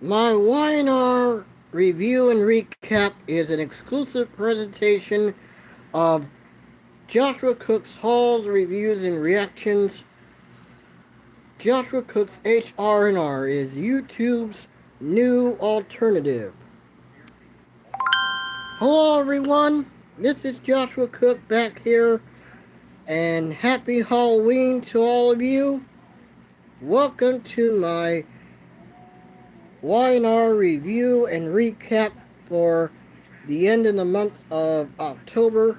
My Y&R Review and Recap is an exclusive presentation of Joshua Cook's hauls, reviews, and reactions. Joshua Cook's HR&R is YouTube's new alternative. Hello everyone, this is Joshua Cook back here, and happy Halloween to all of you. Welcome to my Y&R Review and Recap for the end of the month of October.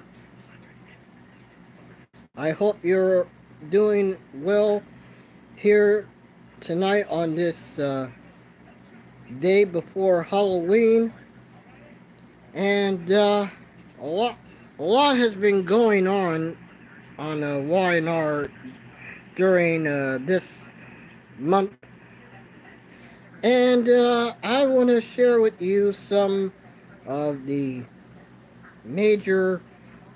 I hope you're doing well here tonight on this day before Halloween. And a lot has been going on Y&R during this month. And I want to share with you some of the major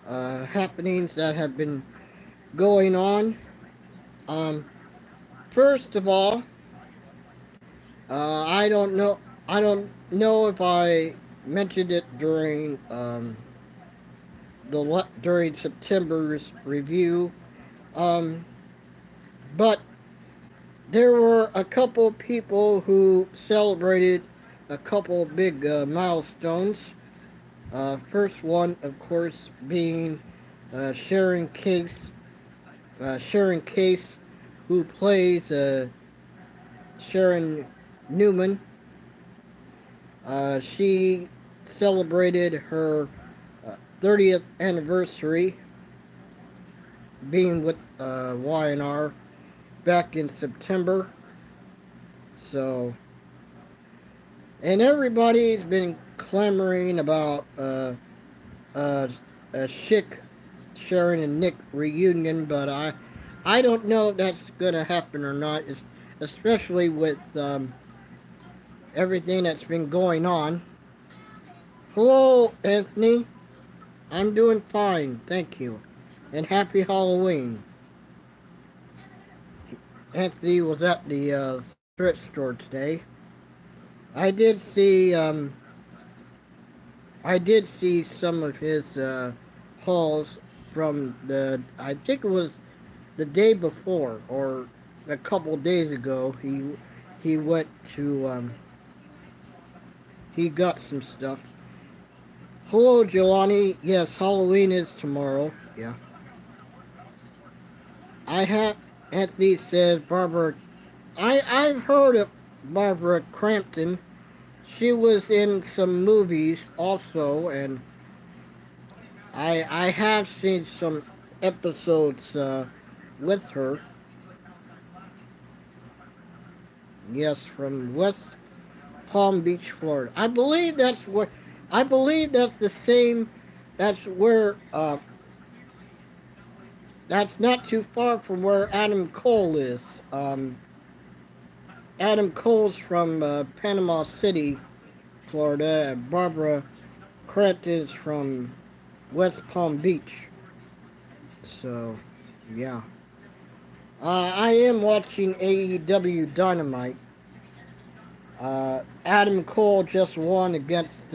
happenings that have been going on. Um, First of all, I don't know. I don't know if I mentioned it during September's review, um, but there were a couple people who celebrated a couple big milestones. First one, of course, being Sharon Case. Sharon Case, who plays Sharon Newman. She celebrated her 30th anniversary being with Y&R back in September. So, and everybody's been clamoring about a chic Sharon and Nick reunion, but I don't know if that's gonna happen or not, especially with everything that's been going on. Hello, Anthony. I'm doing fine, thank you. And happy Halloween. Anthony was at the thrift store today. I did see some of his hauls from I think it was the day before or a couple days ago. He went to he got some stuff. Hello, Jelani. Yes, Halloween is tomorrow. Yeah. I have. Anthony says Barbara. I've heard of Barbara Crampton. She was in some movies also, and I have seen some episodes with her. Yes, from West Palm Beach, Florida. I believe that's the same. That's where. That's not too far from where Adam Cole is. Adam Cole's from Panama City, Florida. Barbara Crampton is from West Palm Beach. So, yeah. I am watching AEW Dynamite. Adam Cole just won against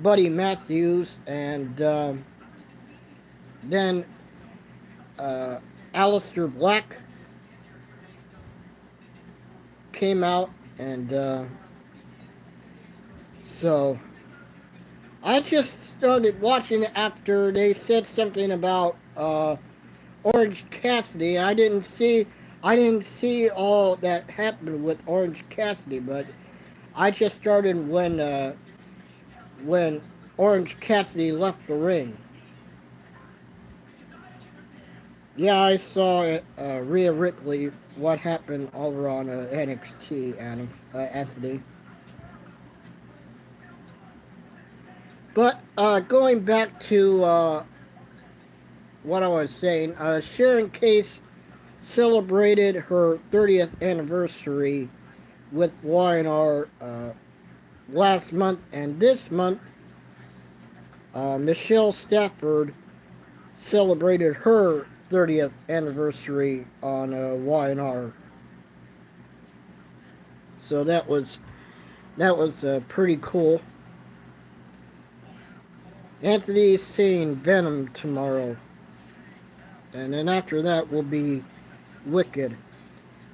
Buddy Matthews, and then uh, Aleister Black came out, and so I just started watching it after they said something about Orange Cassidy. I didn't see all that happened with Orange Cassidy, but I just started when Orange Cassidy left the ring. Yeah, I saw it, Rhea Ripley, what happened over on NXT, Anthony. But going back to what I was saying, Sharon Case celebrated her 30th anniversary with Y&R last month, and this month, Michelle Stafford celebrated her 30th anniversary on Y&R. So that was pretty cool. Anthony's seeing Venom tomorrow, and then after that will be Wicked.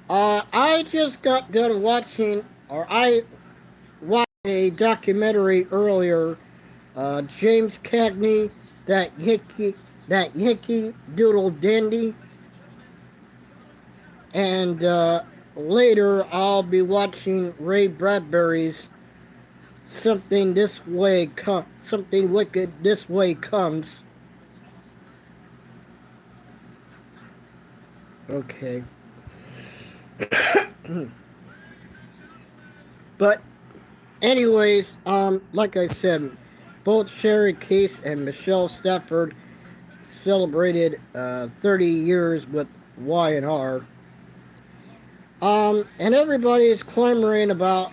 I just got done watching, or I watched a documentary earlier. James Cagney, that Yankee Doodle Dandy, and later I'll be watching Ray Bradbury's Something Wicked This Way Comes. Okay. But anyways, like I said, both Sherry Case and Michelle Stafford celebrated 30 years with Y&R. And everybody is clamoring about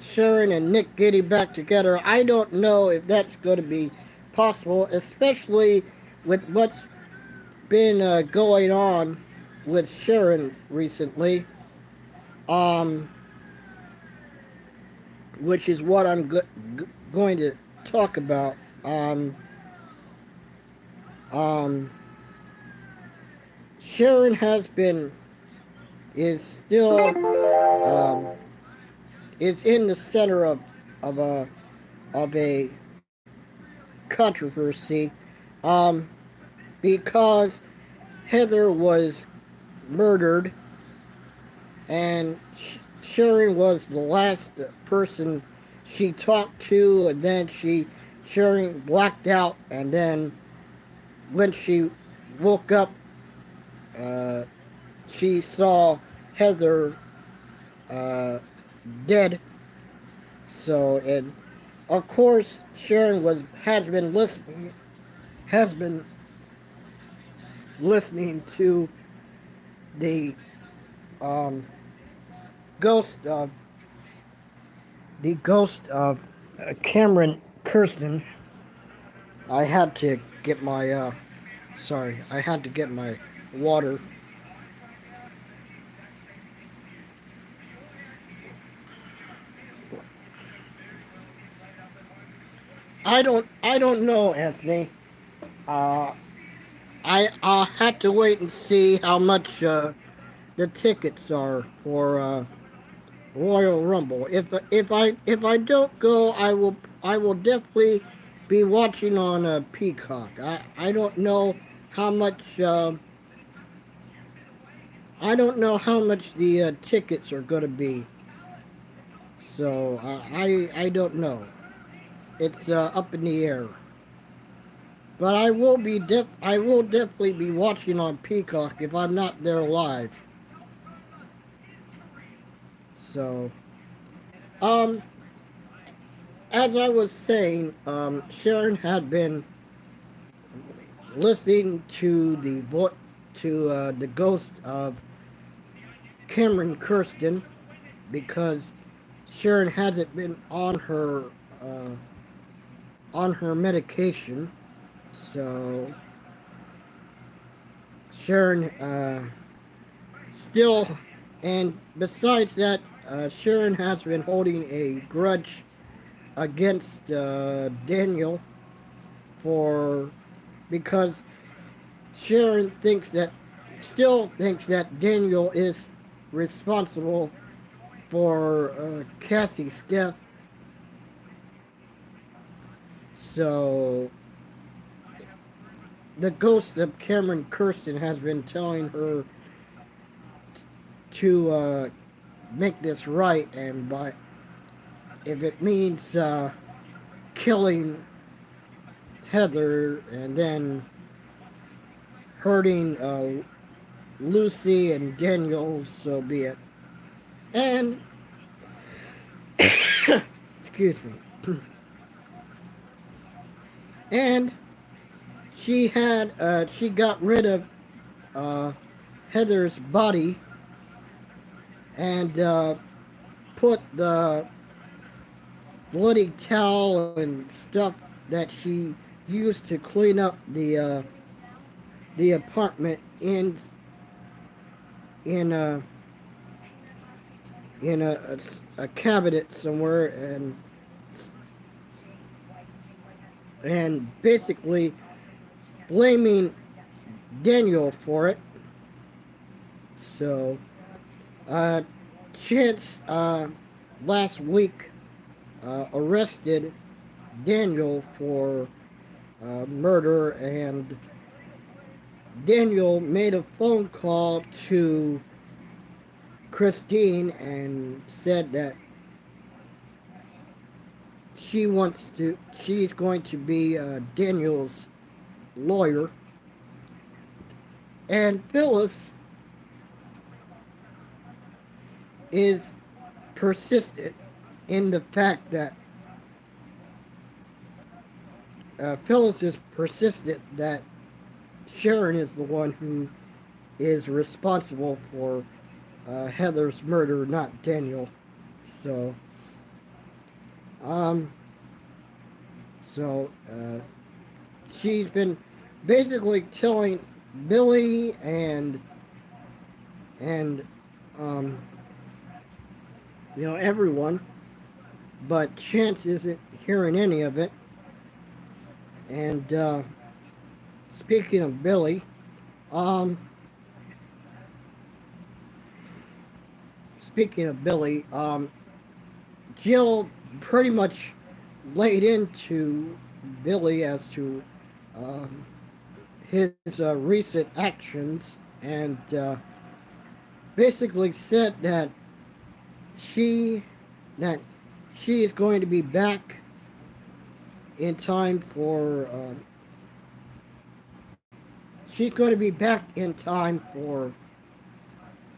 Sharon and Nick getting back together. I don't know if that's going to be possible, especially with what's been going on with Sharon recently, um, which is what I'm going to talk about. Um, um, Sharon is still um, is in the center of a controversy, um, because Heather was murdered, and Sharon was the last person she talked to, and then Sharon blacked out, and then when she woke up, uh, she saw Heather uh, dead. So, and of course, Sharon has been listening to the um, ghost of Cameron Kirsten. I had to get my sorry, I had to get my water. I don't know, Anthony. Uh, I'll have to wait and see how much the tickets are for Royal Rumble. If I don't go, I will definitely be watching on Peacock. I don't know how much I don't know how much the tickets are going to be. So I don't know. It's up in the air. But I will definitely be watching on Peacock if I'm not there live. So um as I was saying, Sharon had been listening to the ghost of Cameron Kirsten, because Sharon hasn't been uh, on her medication. So Sharon still, and besides that, Sharon has been holding a grudge against Daniel for because Sharon still thinks that Daniel is responsible for Cassie's death. So the ghost of Cameron Kirsten has been telling her to make this right, and by if it means killing Heather and then hurting Lucy and Daniel, so be it. And excuse me. And she got rid of uh, Heather's body and put the bloody towel and stuff that she used to clean up the apartment in in a cabinet somewhere, and basically blaming Daniel for it. So, uh, Chance last week arrested Daniel for murder, and Daniel made a phone call to Christine and said that she's going to be Daniel's lawyer. And Phyllis is persistent in the fact that Phyllis is persistent that Sharon is the one who is responsible for Heather's murder, not Daniel. So, um, so she's been basically telling Billy and um, everyone, but Chance isn't hearing any of it. And speaking of Billy, um, speaking of Billy, Jill pretty much laid into Billy as to um, his recent actions, and basically said she that she is going to be back in time for she's going to be back in time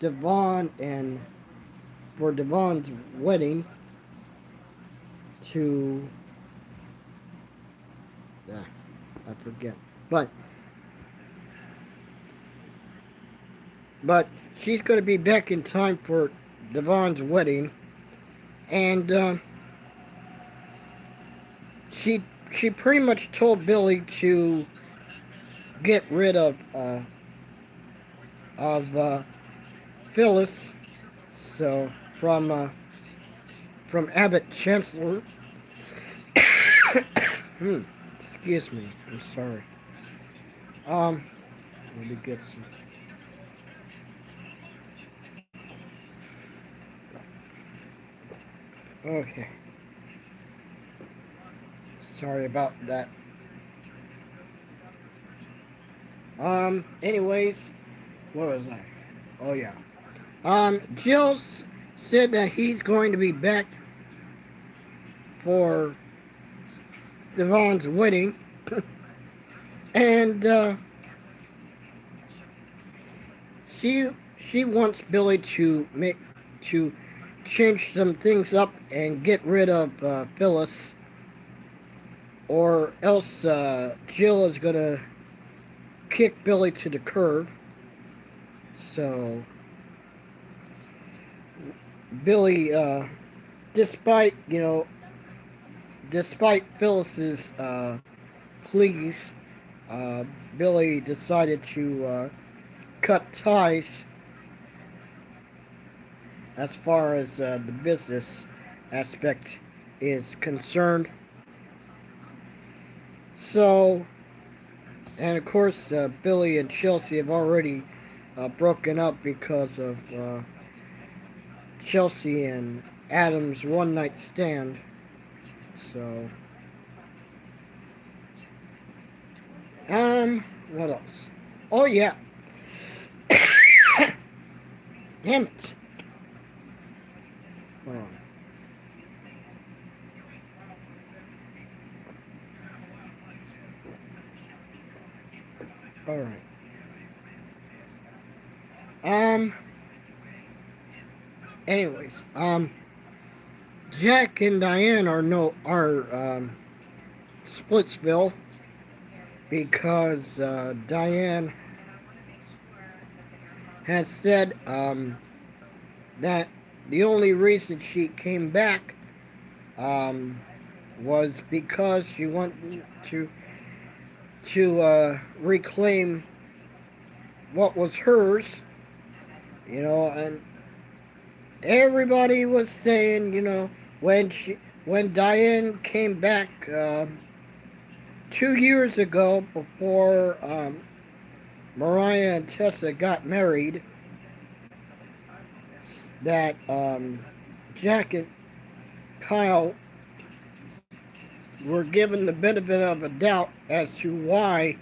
Devon and for Devon's wedding to I forget, but but she's going to be back in time for Devon's wedding, and she she pretty much told Billy to get rid of Phyllis, so from Abbott Chancellor. Excuse me, I'm sorry. Um, Let me get some. Okay, sorry about that. Anyways, what was I? Oh yeah. Jill said that he's going to be back for Devon's wedding, and she she wants Billy to change some things up and get rid of Phyllis, or else Jill is gonna kick Billy to the curb. So Billy, despite despite Phyllis's pleas, uh, Billy decided to cut ties as far as the business aspect is concerned. So, and of course, Billy and Chelsea have already broken up because of Chelsea and Adam's one night stand. So, what else? Oh, yeah. Damn it. Hold on. Alright. Um, anyways, Jack and Diane are Splitsville because Diane has said that the only reason she came back was because she wanted to reclaim what was hers, you know, everybody was saying, when Diane came back 2 years ago before Mariah and Tessa got married, that Jack and Kyle were given the benefit of a doubt as to why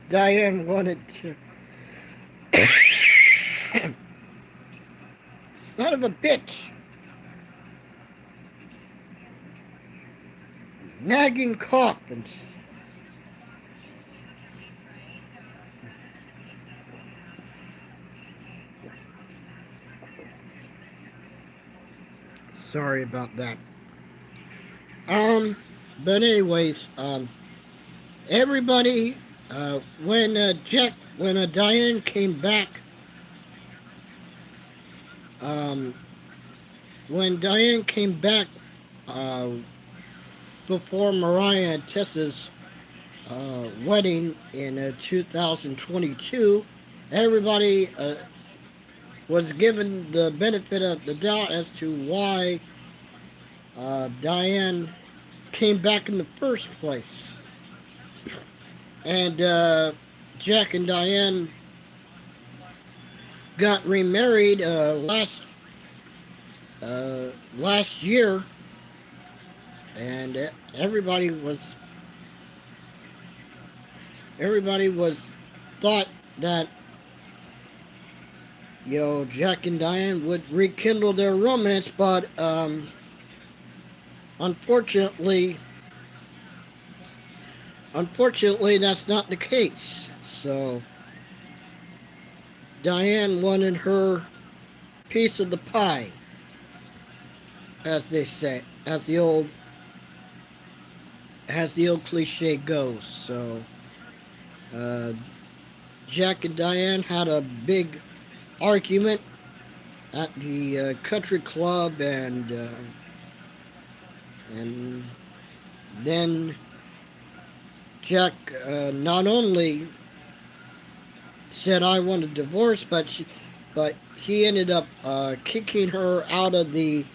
Diane wanted to. Son of a bitch! Nagging cop and. Sorry about that. Um, but anyways, everybody, when Diane came back, um, when Diane came back, uh, before Mariah and Tessa's wedding in 2022, everybody was given the benefit of the doubt as to why Diane came back in the first place. And Jack and Diane got remarried last year, and everybody was thought that Jack and Diane would rekindle their romance, but unfortunately, that's not the case. So Diane wanted her piece of the pie, as they say, as the old cliche goes. So uh, Jack and Diane had a big argument at the country club, and then Jack not only said I want a divorce, but he ended up kicking her out of the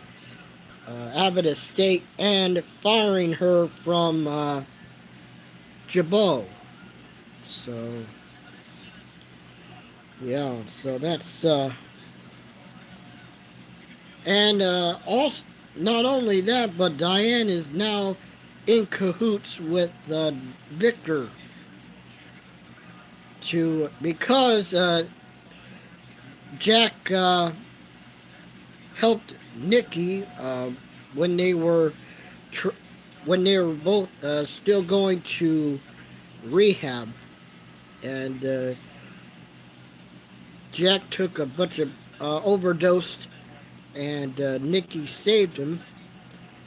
Abbott estate and firing her from Jabot. So yeah, so that's and also not only that, but Diane is now in cahoots with Victor because Jack helped Nikki when they were tr- when they were both still going to rehab, and Jack took a bunch of overdosed, and Nikki saved him.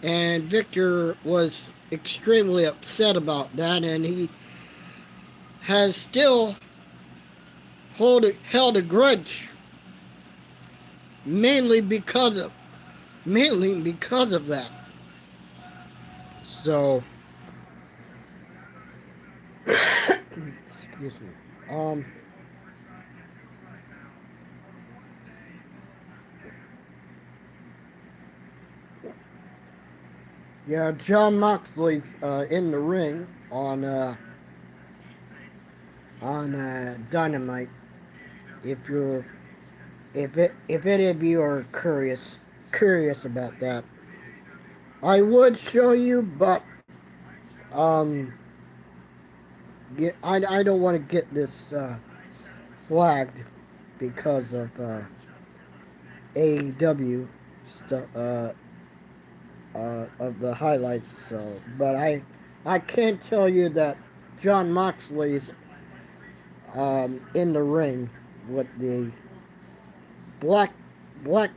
And Victor was extremely upset about that, and he has still held a grudge, mainly because of that. So, excuse me. Yeah, John Moxley's in the ring on Dynamite. If you're if any of you are curious about that, I would show you, but um, I don't want to get this flagged because of AEW stuff of the highlights. So, but I can tell you that John Moxley's in the ring with the black black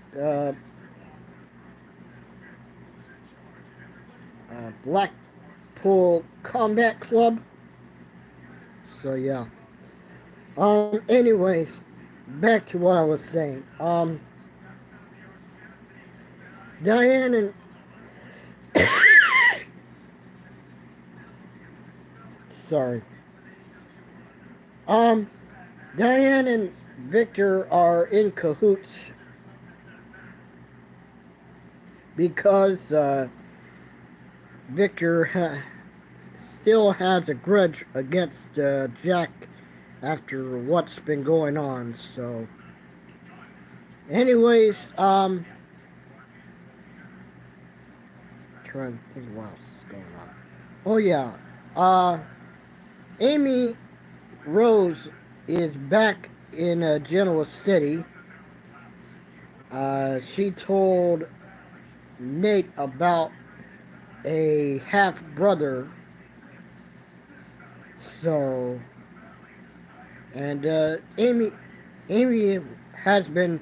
Blackpool Combat Club. So yeah. Anyways, back to what I was saying. Diane and sorry. Um, Diane and Victor are in cahoots because Victor still has a grudge against Jack after what's been going on. So, anyways, trying to think what else is going on. Oh yeah, uh, Amy Rose is back in Genoa City. She told Nate about a half brother. So, and Amy has been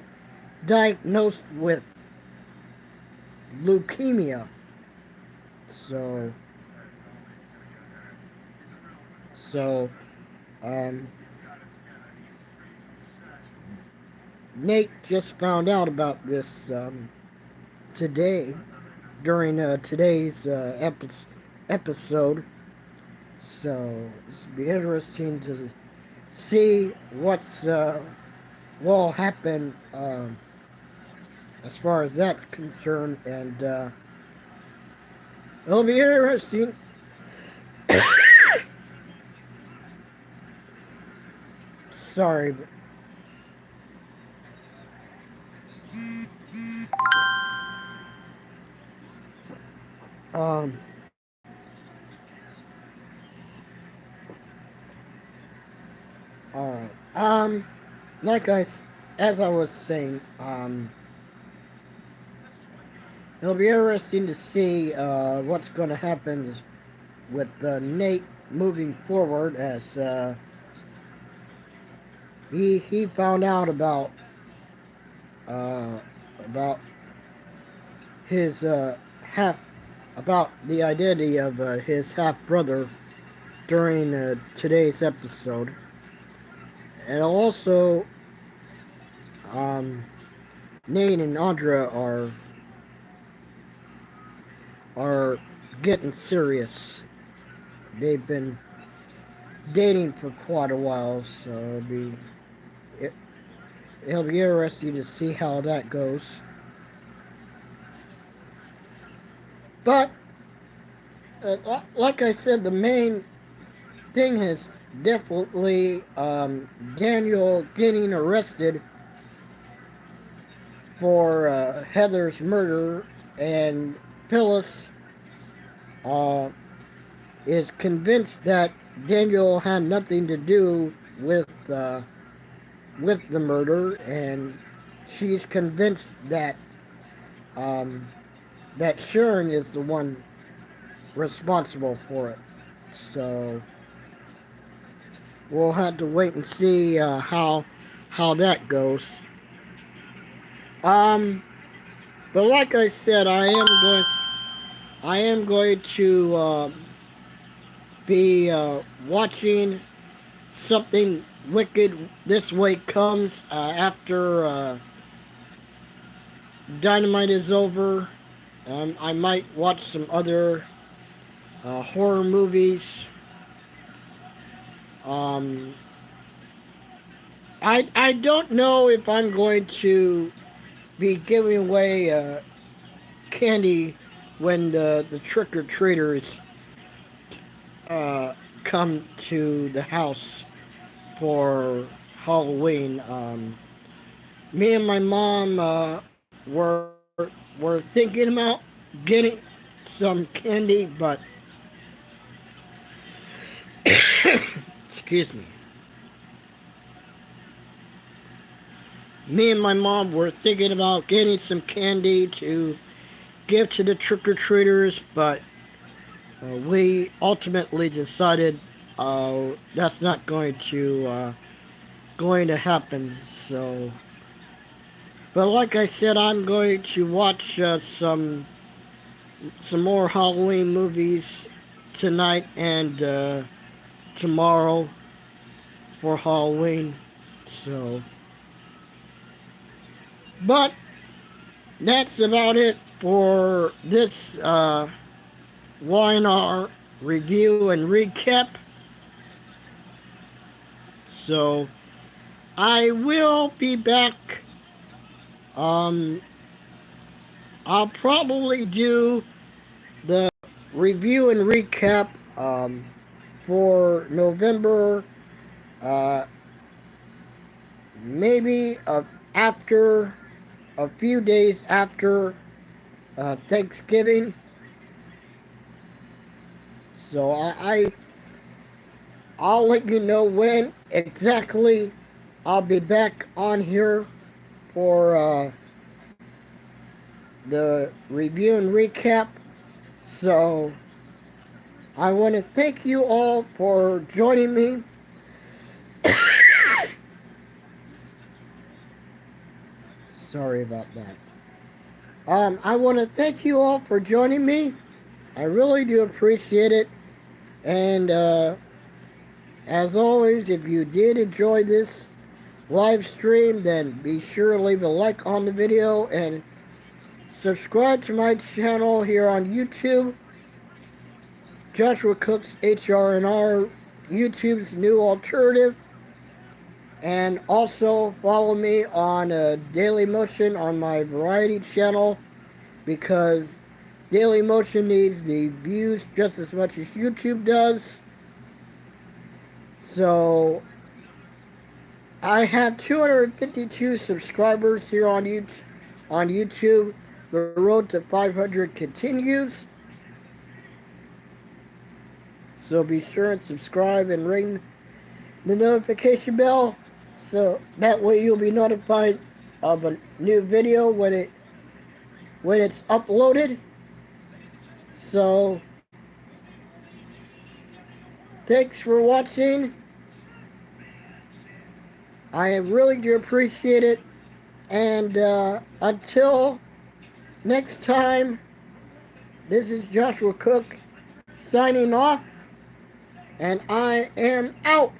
diagnosed with leukemia. So, so um, Nate just found out about this today during today's episode. So it's be interesting to see what's will happen as far as that's concerned, and it'll be interesting. Sorry, but, um, all right. Like as I was saying, it'll be interesting to see what's going to happen with Nate moving forward as he found out uh, about his half about the identity of his half brother during today's episode, and also um, Nate and Audra are getting serious. They've been dating for quite a while, so it, it'll be interesting to see how that goes. But like I said, the main thing is definitely Daniel getting arrested for Heather's murder, and Phyllis uh, is convinced that Daniel had nothing to do with the murder, and she's convinced um, that Sharon is the one responsible for it. So we'll have to wait and see how that goes. Um, but like I said, I am going to be watching something wicked this way comes after Dynamite is over. I might watch some other horror movies. Um, I don't know if I'm going to be giving away candy when the trick or treaters come to the house for Halloween. Me and my mom were thinking about getting some candy, but excuse me. Me and my mom were thinking about getting some candy to give to the trick or treaters, but we ultimately decided that's not going to happen. So, but like I said, I'm going to watch some more Halloween movies tonight and tomorrow for Halloween. So, but that's about it for this Y&R review and recap. So I will be back um, I'll probably do the review and recap for November, uh, maybe after a few days after Thanksgiving. So I'll let you know when exactly I'll be back on here for the review and recap. So I want to thank you all for joining me. Sorry about that. I want to thank you all for joining me. I really do appreciate it. And as always, if you did enjoy this live stream, then be sure to leave a like on the video and subscribe to my channel here on YouTube, Joshua Cook's HR&R, YouTube's new alternative. And also follow me on Daily Motion on my variety channel, because Daily Motion needs the views just as much as YouTube does. So I have 252 subscribers here on YouTube. The road to 500 continues. So be sure and subscribe and ring the notification bell, so that way you'll be notified of a new video when it's uploaded. So thanks for watching. I really do appreciate it. And until next time, this is Joshua Cook signing off, and I am out.